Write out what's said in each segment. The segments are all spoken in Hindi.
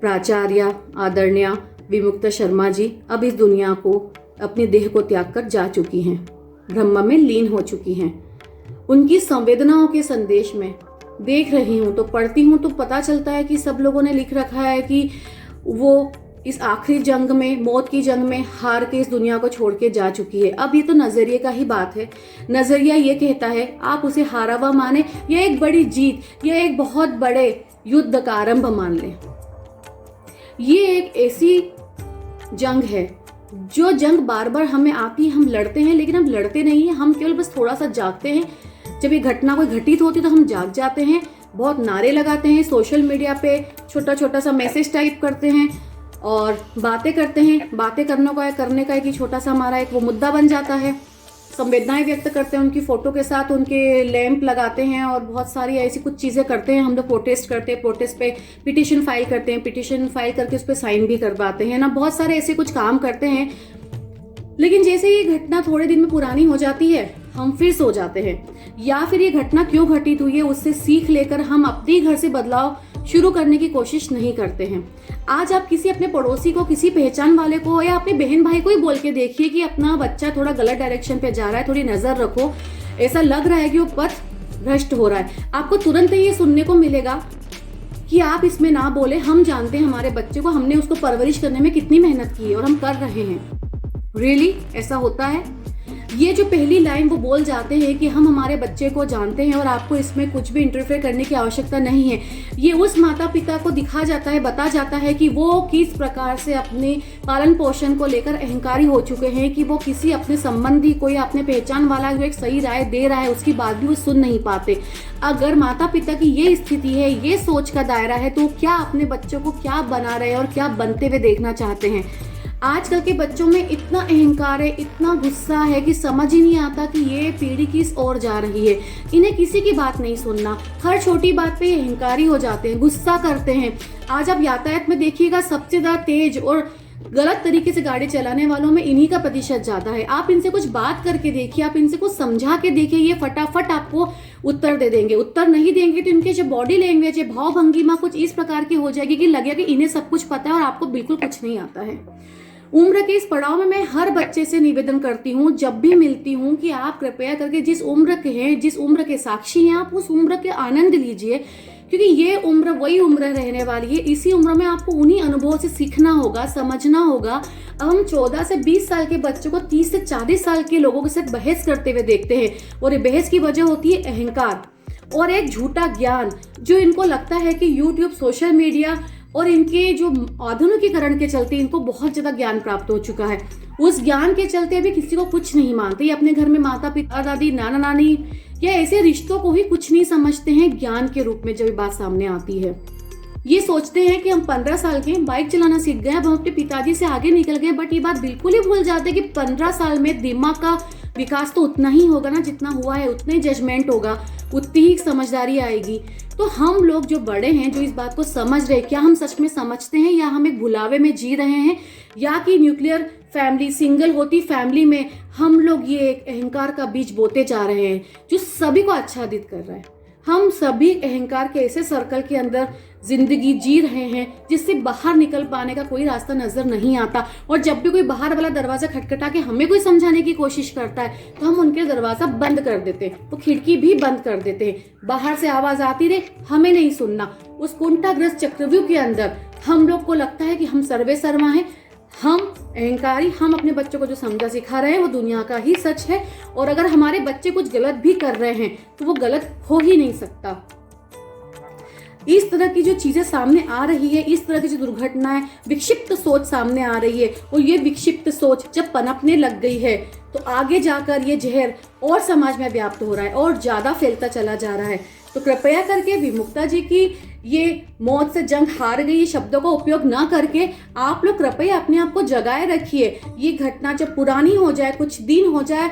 प्राचार्य आदरणीय विमुक्ता शर्मा जी अब इस दुनिया को, अपनी देह को त्याग कर जा चुकी हैं, ब्रह्म में लीन हो चुकी हैं। उनकी संवेदनाओं के संदेश में देख रही हूँ, तो पढ़ती हूँ तो पता चलता है कि सब लोगों ने लिख रखा है कि वो इस आखिरी जंग में, मौत की जंग में हार के इस दुनिया को छोड़ के जा चुकी है। अब ये तो नजरिए का ही बात है। नजरिया ये कहता है आप उसे हारा हुआ माने या एक बड़ी जीत या एक बहुत बड़े युद्ध का आरंभ मान लें। ये एक ऐसी जंग है जो जंग बार बार हमें आती है, हम लड़ते हैं लेकिन हम लड़ते नहीं हैं, हम केवल बस थोड़ा सा जागते हैं। जब ये घटना कोई घटित होती है तो हम जाग जाते हैं, बहुत नारे लगाते हैं, सोशल मीडिया पे छोटा छोटा सा मैसेज टाइप करते हैं और बातें करते हैं। बातें करने का एक छोटा सा हमारा एक वो मुद्दा बन जाता है। संवेदनाएं व्यक्त करते हैं, उनकी फोटो के साथ उनके लैंप लगाते हैं और बहुत सारी ऐसी कुछ चीज़ें करते हैं। हम लोग प्रोटेस्ट करते हैं, प्रोटेस्ट पे पिटीशन फाइल करते हैं, पिटीशन फाइल करके उस पर साइन भी करवाते हैं ना, बहुत सारे ऐसे कुछ काम करते हैं। लेकिन जैसे ये घटना थोड़े दिन में पुरानी हो जाती है, हम फिर सो जाते हैं। या फिर ये घटना क्यों घटित हुई है उससे सीख लेकर हम अपने घर से बदलाव शुरू करने की कोशिश नहीं करते हैं। आज आप किसी अपने पड़ोसी को, किसी पहचान वाले को या अपने बहन भाई को ही बोल के देखिए कि अपना बच्चा थोड़ा गलत डायरेक्शन पे जा रहा है, थोड़ी नजर रखो, ऐसा लग रहा है कि वो पथ भ्रष्ट हो रहा है। आपको तुरंत ही ये सुनने को मिलेगा कि आप इसमें ना बोले, हम जानते हैं हमारे बच्चे को, हमने उसको परवरिश करने में कितनी मेहनत की है और हम कर रहे हैं। रियली ऐसा होता है? ये जो पहली लाइन वो बोल जाते हैं कि हम हमारे बच्चे को जानते हैं और आपको इसमें कुछ भी इंटरफेयर करने की आवश्यकता नहीं है, ये उस माता पिता को दिखा जाता है, बता जाता है कि वो किस प्रकार से अपने पालन पोषण को लेकर अहंकारी हो चुके हैं कि वो किसी अपने संबंधी को या अपने पहचान वाला जो एक सही राय दे रहा है उसकी बात भी वो सुन नहीं पाते। अगर माता पिता की ये स्थिति है, ये सोच का दायरा है, तो क्या अपने बच्चों को क्या बना रहे हैं और क्या बनते हुए देखना चाहते हैं। आजकल के बच्चों में इतना अहंकार है, इतना गुस्सा है कि समझ ही नहीं आता कि ये पीढ़ी किस ओर जा रही है। इन्हें किसी की बात नहीं सुनना, हर छोटी बात पे अहंकारी हो जाते हैं, गुस्सा करते हैं। आज आप यातायात में देखिएगा, सबसे ज्यादा तेज और गलत तरीके से गाड़ी चलाने वालों में इन्हीं का प्रतिशत ज्यादा है। आप इनसे कुछ बात करके देखिए, आप इनसे कुछ समझा के देखिए, ये फटाफट आपको उत्तर दे देंगे। उत्तर नहीं देंगे तो इनके जो बॉडी लैंग्वेज है, भाव भंगिमा कुछ इस प्रकार की हो जाएगी कि लगेगा कि इन्हें सब कुछ पता है और आपको बिल्कुल कुछ नहीं आता है। उम्र के इस पड़ाव में मैं हर बच्चे से निवेदन करती हूँ, जब भी मिलती हूँ, कि आप कृपया करके जिस उम्र के हैं, जिस उम्र के साक्षी हैं, आप उस उम्र के आनंद लीजिए, क्योंकि ये उम्र वही उम्र रहने वाली है। इसी उम्र में आपको उन्हीं अनुभव से सीखना होगा, समझना होगा। अब हम 14 से 20 साल के बच्चों को 30 से 40 साल के लोगों के साथ बहस करते हुए देखते हैं, और ये बहस की वजह होती है अहंकार और एक झूठा ज्ञान, जो इनको लगता है कि यूट्यूब, सोशल मीडिया और इनके जो आधुनिकीकरण के चलते इनको बहुत ज्यादा ज्ञान प्राप्त हो चुका है। उस ज्ञान के चलते भी किसी को कुछ नहीं मानते। ये अपने घर में माता पिता, दादी, नाना नानी या ऐसे रिश्तों को ही कुछ नहीं समझते हैं ज्ञान के रूप में। जब ये बात सामने आती है, ये सोचते हैं कि हम 15 साल के बाइक चलाना सीख गए, अब हम अपने पिताजी से आगे निकल गए। बट ये बात बिल्कुल ही भूल जाते हैं कि 15 साल में दिमाग का विकास तो उतना ही होगा ना जितना हुआ है, उतना ही जजमेंट होगा, उतनी ही समझदारी आएगी। तो हम लोग जो बड़े हैं, जो इस बात को समझ रहे हैं, क्या हम सच में समझते हैं या हम एक भुलावे में जी रहे हैं, या कि न्यूक्लियर फैमिली, सिंगल होती फैमिली में हम लोग ये एक अहंकार का बीज बोते जा रहे हैं जो सभी को आच्छादित कर रहा है। हम सभी अहंकार के ऐसे सर्कल के अंदर जिंदगी जी रहे हैं जिससे बाहर निकल पाने का कोई रास्ता नजर नहीं आता। और जब भी कोई बाहर वाला दरवाजा खटखटा के हमें कोई समझाने की कोशिश करता है तो हम उनके दरवाजा बंद कर देते हैं, वो खिड़की भी बंद कर देते हैं। बाहर से आवाज आती रहे, हमें नहीं सुनना। उस कुंठाग्रस्त चक्रव्यूह के अंदर हम लोग को लगता है कि हम सर्वे सर्वा हैं, हम अहंकारी, हम अपने बच्चों को जो समझा सिखा रहे हैं वो दुनिया का ही सच है। और अगर हमारे बच्चे कुछ गलत भी कर रहे हैं तो वो गलत हो ही नहीं सकता। इस तरह की जो चीजें सामने आ रही है, इस तरह की जो दुर्घटनाएं, विक्षिप्त सोच सामने आ रही है, और ये विक्षिप्त सोच जब पनपने लग गई है तो आगे जाकर ये जहर और समाज में व्याप्त हो रहा है और ज्यादा फैलता चला जा रहा है। तो कृपया करके विमुक्ता जी की ये मौत से जंग हार गई शब्दों का उपयोग ना करके आप लोग कृपया अपने आप को जगाए रखिए। ये घटना जब पुरानी हो जाए, कुछ दिन हो जाए,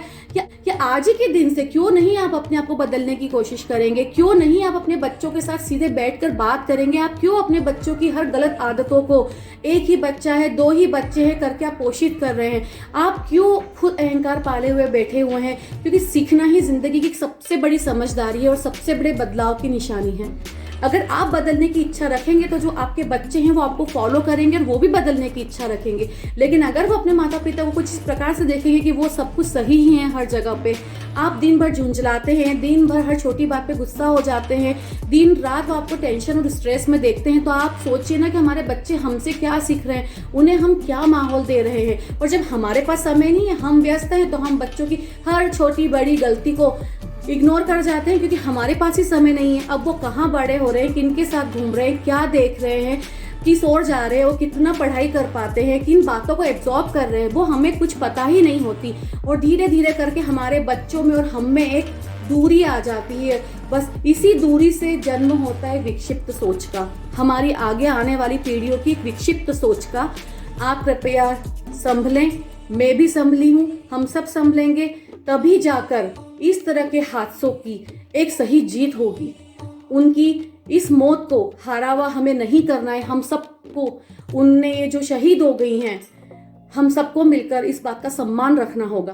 या आज ही के दिन से क्यों नहीं आप अपने आप को बदलने की कोशिश करेंगे? क्यों नहीं आप अपने बच्चों के साथ सीधे बैठकर बात करेंगे? आप क्यों अपने बच्चों की हर गलत आदतों को, एक ही बच्चा है, 2 ही बच्चे हैं करके आप पोषित कर रहे हैं? आप क्यों खुद अहंकार पाले हुए बैठे हुए हैं? क्योंकि सीखना ही जिंदगी की सबसे बड़ी समझदारी है और सबसे बड़े बदलाव की निशानी है। अगर आप बदलने की इच्छा रखेंगे तो जो आपके बच्चे हैं वो आपको फॉलो करेंगे और वो भी बदलने की इच्छा रखेंगे। लेकिन अगर वो अपने माता पिता को कुछ इस प्रकार से देखेंगे कि वो सब कुछ सही ही है हर जगह पे, आप दिन भर झुंझलाते हैं, दिन भर हर छोटी बात पे गुस्सा हो जाते हैं, दिन रात वो आपको टेंशन और स्ट्रेस में देखते हैं, तो आप सोचिए ना कि हमारे बच्चे हमसे क्या सीख रहे हैं, उन्हें हम क्या माहौल दे रहे हैं। और जब हमारे पास समय नहीं है, हम व्यस्त हैं, तो हम बच्चों की हर छोटी बड़ी गलती को इग्नोर कर जाते हैं क्योंकि हमारे पास ही समय नहीं है। अब वो कहाँ बड़े हो रहे हैं, किन के साथ घूम रहे हैं, क्या देख रहे हैं, किस ओर जा रहे हैं, वो कितना पढ़ाई कर पाते हैं, किन बातों को एब्जॉर्ब कर रहे हैं, वो हमें कुछ पता ही नहीं होती। और धीरे धीरे करके हमारे बच्चों में और हम में एक दूरी आ जाती है। बस इसी दूरी से जन्म होता है विक्षिप्त सोच का, हमारी आगे आने वाली पीढ़ियों की विक्षिप्त सोच का। आप कृपया संभलें, मैं भी संभली हूँ, हम सब संभलेंगे, तभी जाकर इस तरह के हादसों की एक सही जीत होगी। उनकी इस मौत को हारा हुआ हमें नहीं करना है। हम सबको, उनने जो शहीद हो गई हैं, हम सबको मिलकर इस बात का सम्मान रखना होगा।